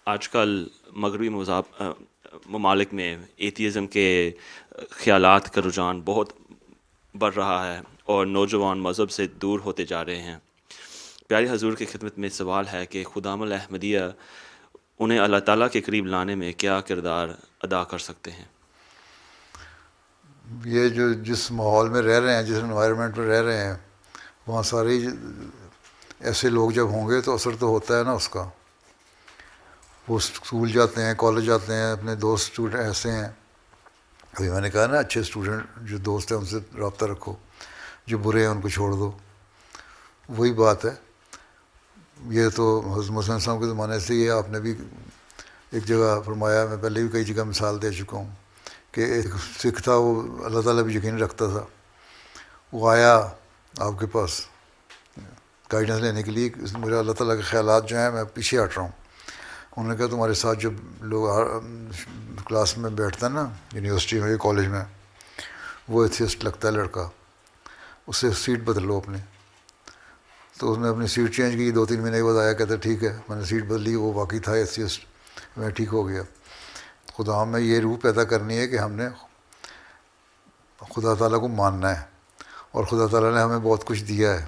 آج کل مغربی ممالک میں ایتھیزم کے خیالات کا رجحان بہت بڑھ رہا ہے اور نوجوان مذہب سے دور ہوتے جا رہے ہیں۔ پیارے حضور کی خدمت میں سوال ہے کہ خدام الاحمدیہ انہیں اللہ تعالیٰ کے قریب لانے میں کیا کردار ادا کر سکتے ہیں؟ یہ جو جس ماحول میں رہ رہے ہیں، جس انوائرمنٹ میں رہ رہے ہیں، وہاں سارے ایسے لوگ جب ہوں گے تو اثر تو ہوتا ہے نا اس کا۔ وہ اسکول جاتے ہیں، کالج جاتے ہیں، اپنے دوست اسٹوڈنٹ ایسے ہیں، ابھی میں نے کہا نا اچھے اسٹوڈنٹ جو دوست ہیں ان سے رابطہ رکھو، جو برے ہیں ان کو چھوڑ دو، وہی بات ہے۔ یہ تو حضرت محمد صلی اللہ علیہ وسلم کے زمانے سے یہ آپ نے بھی ایک جگہ فرمایا، میں پہلے بھی کئی جگہ مثال دے چکا ہوں کہ ایک سکھ تھا، وہ اللہ تعالیٰ بھی یقین رکھتا تھا، وہ آیا آپ کے پاس گائیڈنس لینے کے لیے، مجھے اللہ تعالیٰ کے خیالات جو ہیں میں پیچھے ہٹ رہا ہوں۔ انہوں نے کہا تمہارے ساتھ جو لوگ کلاس میں بیٹھتا ہے نا یونیورسٹی میں یا کالج میں، وہ ایتھیسٹ لگتا ہے لڑکا، اس سے سیٹ بدلو اپنی۔ تو اس نے اپنی سیٹ چینج کی، 2-3 مہینے کے بعد آیا، کہتا ٹھیک ہے میں نے سیٹ بدلی، وہ واقعی تھا ایتھیسٹ، میں ٹھیک ہو گیا۔ خدا میں یہ روح پیدا کرنی ہے کہ ہم نے خدا تعالیٰ کو ماننا ہے، اور خدا تعالیٰ نے ہمیں بہت کچھ دیا ہے،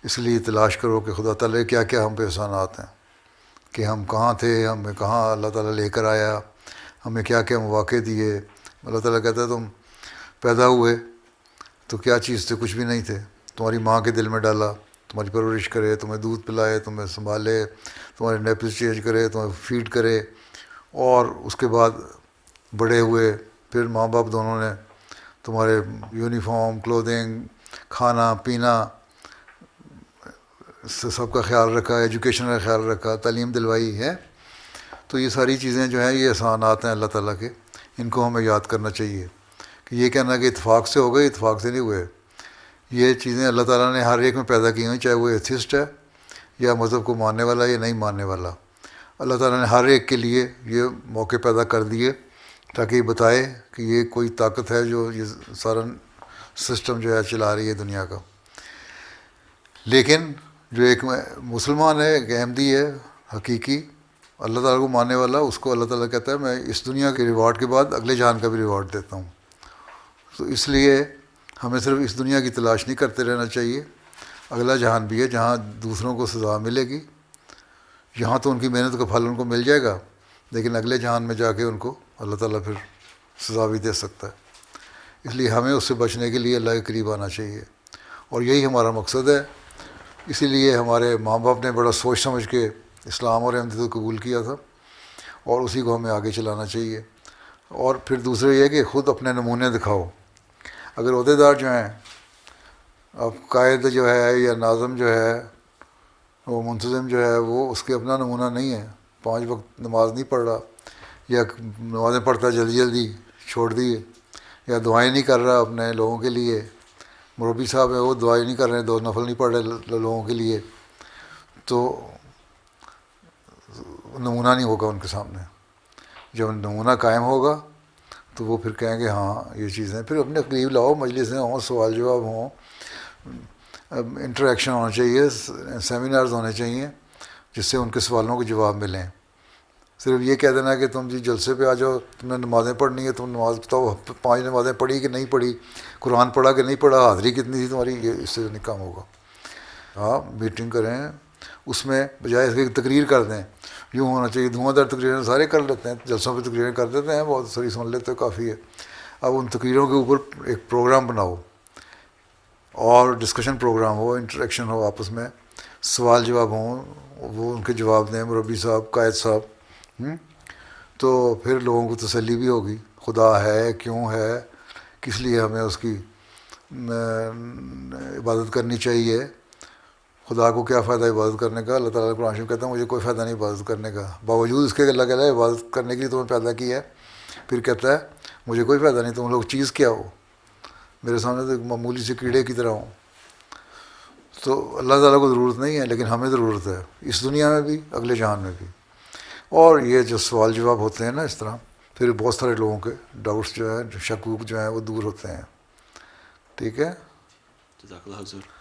اس لیے تلاش کرو کہ خدا تعالیٰ کیا کیا ہم پہ احسانات ہیں، کہ ہم کہاں تھے، ہمیں کہاں اللہ تعالیٰ لے کر آیا، ہمیں کیا کیا مواقع دیے۔ اللہ تعالیٰ کہتا ہے تم پیدا ہوئے تو کیا چیز تھے؟ کچھ بھی نہیں تھے، تمہاری ماں کے دل میں ڈالا، تمہاری پرورش کرے، تمہیں دودھ پلائے، تمہیں سنبھالے، تمہارے نیپلز چینج کرے، تمہیں فیڈ کرے، اور اس کے بعد بڑے ہوئے، پھر ماں باپ دونوں نے تمہارے یونیفارم، کلودنگ، کھانا پینا سب کا خیال رکھا، ایجوکیشن کا خیال رکھا، تعلیم دلوائی ہے۔ تو یہ ساری چیزیں جو ہیں یہ احسانات ہیں اللہ تعالیٰ کے، ان کو ہمیں یاد کرنا چاہیے۔ کہ یہ کہنا کہ اتفاق سے ہو گئے، اتفاق سے نہیں ہوئے، یہ چیزیں اللہ تعالیٰ نے ہر ایک میں پیدا کی ہوئی، چاہے وہ ایتھسٹ ہے یا مذہب کو ماننے والا یا نہیں ماننے والا۔ اللہ تعالیٰ نے ہر ایک کے لیے یہ موقع پیدا کر دیے تاکہ یہ بتائے کہ یہ کوئی طاقت ہے جو یہ سارا سسٹم جو ہے چلا رہی ہے دنیا کا۔ لیکن جو ایک مسلمان ہے، ایک احمدی ہے حقیقی، اللہ تعالیٰ کو ماننے والا، اس کو اللہ تعالیٰ کہتا ہے میں اس دنیا کے ریوارڈ کے بعد اگلے جہان کا بھی ریوارڈ دیتا ہوں۔ تو اس لیے ہمیں صرف اس دنیا کی تلاش نہیں کرتے رہنا چاہیے، اگلا جہان بھی ہے جہاں دوسروں کو سزا ملے گی۔ یہاں تو ان کی محنت کا پھل ان کو مل جائے گا، لیکن اگلے جہان میں جا کے ان کو اللہ تعالیٰ پھر سزا بھی دے سکتا ہے۔ اس لیے ہمیں اس سے بچنے کے لیے اللہ کے قریب آنا چاہیے، اور یہی ہمارا مقصد ہے۔ اسی لیے ہمارے ماں باپ نے بڑا سوچ سمجھ کے اسلام اور احمدیت کو قبول کیا تھا، اور اسی کو ہمیں آگے چلانا چاہیے۔ اور پھر دوسرے یہ کہ خود اپنے نمونے دکھاؤ۔ اگر عہدیدار جو ہیں، اب قائد جو ہے یا ناظم جو ہے، وہ منتظم جو ہے، وہ اس کے اپنا نمونہ نہیں ہے، 5 وقت نماز نہیں پڑھ رہا، یا نمازیں پڑھتا ہے جلدی جلدی چھوڑ دیے، یا دعائیں نہیں کر رہا اپنے لوگوں کے لیے، مربی صاحب ہیں وہ دعائیں نہیں کر رہے ہیں، 2 نفل نہیں پڑھ رہے لوگوں کے لیے، تو نمونہ نہیں ہوگا ان کے سامنے۔ جب نمونہ قائم ہوگا تو وہ پھر کہیں گے ہاں یہ چیزیں، پھر اپنے قریب لاؤ، مجلسیں ہوں، سوال جواب ہوں، انٹریکشن ہونا چاہیے، سیمینارز ہونے چاہیے جس سے ان کے سوالوں کے جواب ملیں۔ صرف یہ کہہ دینا کہ تم جی جلسے پہ آ جاؤ، تم نے نمازیں پڑھنی ہے، تم نماز بتاؤ 5 نمازیں پڑھی کہ نہیں پڑھی، قرآن پڑھا کہ نہیں پڑھا، حاضری کتنی تھی تمہاری، یہ اس سے نہیں کام ہوگا۔ ہاں میٹنگ کریں، اس میں بجائے اس کی تقریر کر دیں، یوں ہونا چاہیے، دھواں دار تقریریں سارے کر لیتے ہیں، جلسوں پہ تقریریں کر دیتے ہیں، بہت ساری سن لیتے کافی ہے۔ اب ان تقریروں کے اوپر ایک پروگرام بناؤ، اور ڈسکشن پروگرام ہو، انٹریکشن ہو آپس میں، سوال جواب ہوں، وہ ان کے جواب دیں مربی صاحب، قائد صاحب، تو پھر لوگوں کو تسلی بھی ہوگی، خدا ہے، کیوں ہے، کس لیے ہمیں اس کی عبادت کرنی چاہیے، خدا کو کیا فائدہ عبادت کرنے کا۔ اللہ تعالیٰ قرآن شریف کہتا ہے مجھے کوئی فائدہ نہیں عبادت کرنے کا، باوجود اس کے اللہ کہتا ہے عبادت کرنے کے لیے تمہیں پیدا کیا ہے، پھر کہتا ہے مجھے کوئی فائدہ نہیں، تم لوگ چیز کیا ہو، میرے سامنے تو ایک معمولی سے کیڑے کی طرح ہوں۔ تو اللہ تعالیٰ کو ضرورت نہیں ہے، لیکن ہمیں ضرورت ہے، اس دنیا میں بھی اگلے جہان میں بھی۔ اور یہ جو سوال جواب ہوتے ہیں نا اس طرح، پھر بہت سارے لوگوں کے ڈاؤٹس جو ہیں، شکوک جو ہیں، وہ دور ہوتے ہیں۔ ٹھیک ہے۔ جزاک اللہ حضور۔